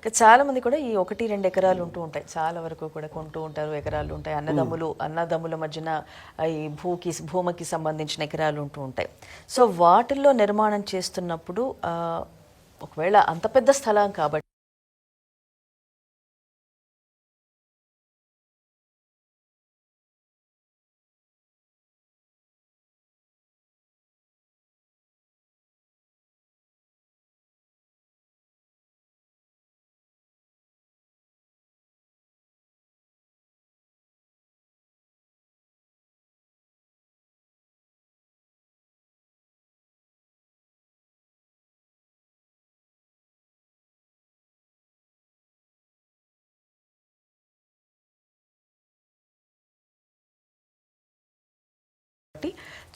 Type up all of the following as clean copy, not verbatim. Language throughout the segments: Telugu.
చాలా మంది కూడా ఈ 1-2 ఎకరాలు ఉంటూ ఉంటాయి. చాలా వరకు కూడా కొంటూ ఉంటారు. ఎకరాలు ఉంటాయి. అన్నదమ్ముల మధ్యన ఈ భూమికి సంబంధించిన ఎకరాలు ఉంటూ ఉంటాయి. సో వాటిల్లో నిర్మాణం చేస్తున్నప్పుడు ఒకవేళ అంత పెద్ద స్థలం కాబట్టి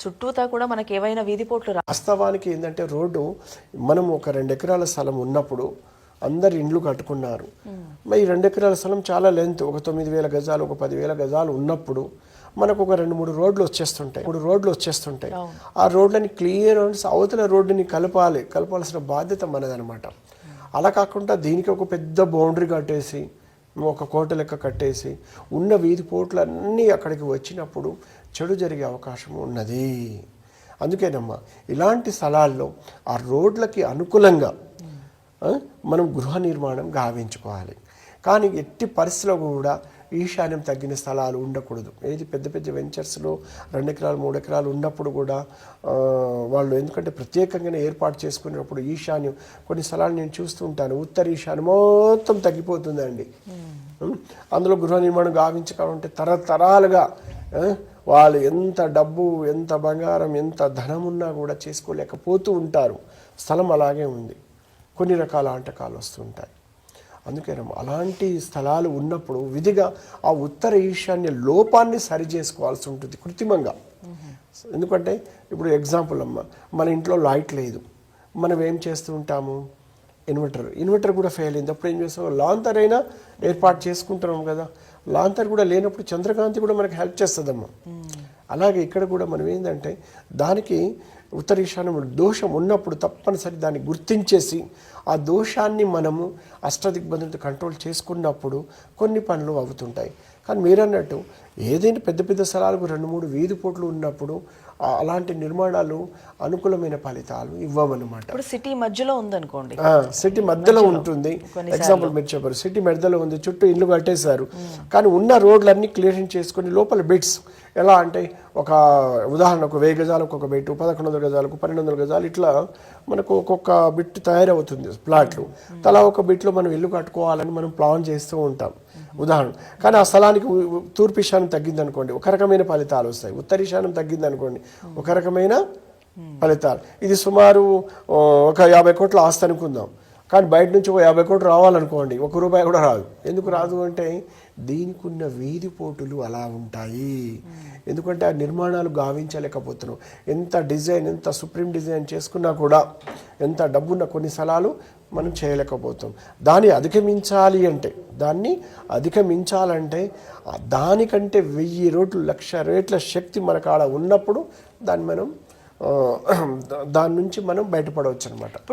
చుట్టూతా కూడా మనకి ఏవైనా వీధిపోట్లు వాస్తవానికి ఏంటంటే రోడ్డు మనం ఒక 2 ఎకరాల స్థలం ఉన్నప్పుడు అందరు ఇండ్లు కట్టుకున్నారు. మరి 2 ఎకరాల స్థలం చాలా లెంత్, ఒక 9,000 గజాలు, ఒక 10,000 గజాలు ఉన్నప్పుడు మనకు ఒక 2-3 రోడ్లు వచ్చేస్తుంటాయి. ఆ రోడ్లని క్లియర్ అవతల రోడ్డుని కలపాల్సిన బాధ్యత మనదనమాట. అలా కాకుండా దీనికి ఒక పెద్ద బౌండరీ కట్టేసి, ఒక కోట లెక్క కట్టేసి ఉన్న వీధి పోట్లన్నీ అక్కడికి వచ్చినప్పుడు చెడు జరిగే అవకాశం ఉన్నది. అందుకేనమ్మా ఇలాంటి స్థలాల్లో ఆ రోడ్లకి అనుకూలంగా మనం గృహ నిర్మాణం గావించుకోవాలి. కానీ ఎట్టి పరిస్థితిలో కూడా ఈశాన్యం తగ్గిన స్థలాలు ఉండకూడదు. ఏది పెద్ద పెద్ద వెంచర్స్లో 2 ఎకరాలు 3 ఎకరాలు ఉన్నప్పుడు కూడా వాళ్ళు ఎందుకంటే ప్రత్యేకంగానే ఏర్పాటు చేసుకున్నప్పుడు ఈశాన్యం కొన్ని స్థలాలు నేను చూస్తూ ఉంటాను, ఉత్తర ఈశాన్యం మొత్తం తగ్గిపోతుందండి. అందులో గృహ నిర్మాణం గావించుకోవాలంటే తరతరాలుగా వాళ్ళు ఎంత డబ్బు, ఎంత బంగారం, ఎంత ధనం ఉన్నా కూడా చేసుకోలేకపోతూ ఉంటారు. స్థలం అలాగే ఉంది, కొన్ని రకాల ఆటంకాలు వస్తుంటాయి. అందుకేనమ్మా అలాంటి స్థలాలు ఉన్నప్పుడు విధిగా ఆ ఉత్తర ఈశాన్య లోపాన్ని సరి చేసుకోవాల్సి ఉంటుంది కృత్రిమంగా. ఎందుకంటే ఇప్పుడు ఎగ్జాంపుల్ అమ్మ, మన ఇంట్లో లైట్ లేదు, మనం ఏం చేస్తూ ఉంటాము, ఇన్వర్టర్ కూడా ఫెయిల్ అయింది, అప్పుడు ఏం చేస్తాం, లాంతర్ అయినా ఏర్పాటు చేసుకుంటున్నాం కదా. లాంతర్ కూడా లేనప్పుడు చంద్రకాంతి కూడా మనకి హెల్ప్ చేస్తుందమ్మా. అలాగే ఇక్కడ కూడా మనం ఏంటంటే దానికి ఉత్తర ఈశాన్యం దోషం ఉన్నప్పుడు తప్పనిసరి దాన్ని గుర్తించేసి ఆ దోషాన్ని మనము అష్టదిగ్బంధులతో కంట్రోల్ చేసుకున్నప్పుడు కొన్ని పనులు అవుతుంటాయి. కానీ మీరన్నట్టు ఏదైనా పెద్ద పెద్ద స్థలాలకు 2-3 వీధి పోట్లు ఉన్నప్పుడు అలాంటి నిర్మాణాలు అనుకూలమైన ఫలితాలు ఇవ్వమన్నమాట. ఇప్పుడు సిటీ మధ్యలో ఉందనుకోండి, సిటీ మధ్యలో ఉంటుంది. ఎగ్జాంపుల్ మీరు చెప్పారు, సిటీ మధ్యలో ఉంది, చుట్టూ ఇల్లు కట్టేశారు, కానీ ఉన్న రోడ్లన్నీ క్లియరింగ్ చేసుకుని లోపల బిట్స్ ఎలా అంటే ఒక ఉదాహరణకు 1000 గజాలకు ఒక బిట్టు, 1100 గజాలకు 1200 గజాలు, ఇట్లా మనకు ఒక్కొక్క బిట్ తయారవుతుంది ప్లాట్లు. తలా ఒక బిట్లో మనం ఇల్లు కట్టుకోవాలని మనం ప్లాన్ చేస్తూ ఉంటాం ఉదాహరణ. కానీ ఆ స్థలానికి తూర్పు ఈశాన్యం తగ్గింది అనుకోండి, ఒక రకమైన ఫలితాలు వస్తాయి. ఉత్తర ఈశాన్యం తగ్గింది అనుకోండి, ఒక రకమైన ఫలితాలు. ఇది సుమారు ఒక 50 కోట్ల ఆస్తి అనుకుందాం, కానీ బయట నుంచి ఒక 50 కోట్లు రావాలనుకోండి, ₹1 కూడా రాదు. ఎందుకు రాదు అంటే దీనికి ఉన్న వీధి పోటులు అలా ఉంటాయి. ఎందుకంటే ఆ నిర్మాణాలు గావించలేకపోతున్నాం. ఎంత డిజైన్, ఎంత సుప్రీం డిజైన్ చేసుకున్నా కూడా, ఎంత డబ్బున్న కొన్ని స్థలాలు మనం చేయలేకపోతాం. దాన్ని అధిగమించాలంటే దానికంటే 1000 రెట్లు 1,00,000 రెట్ల శక్తి మన కాడ ఉన్నప్పుడు దాన్ని మనం దాని నుంచి మనం బయటపడవచ్చు అనమాట.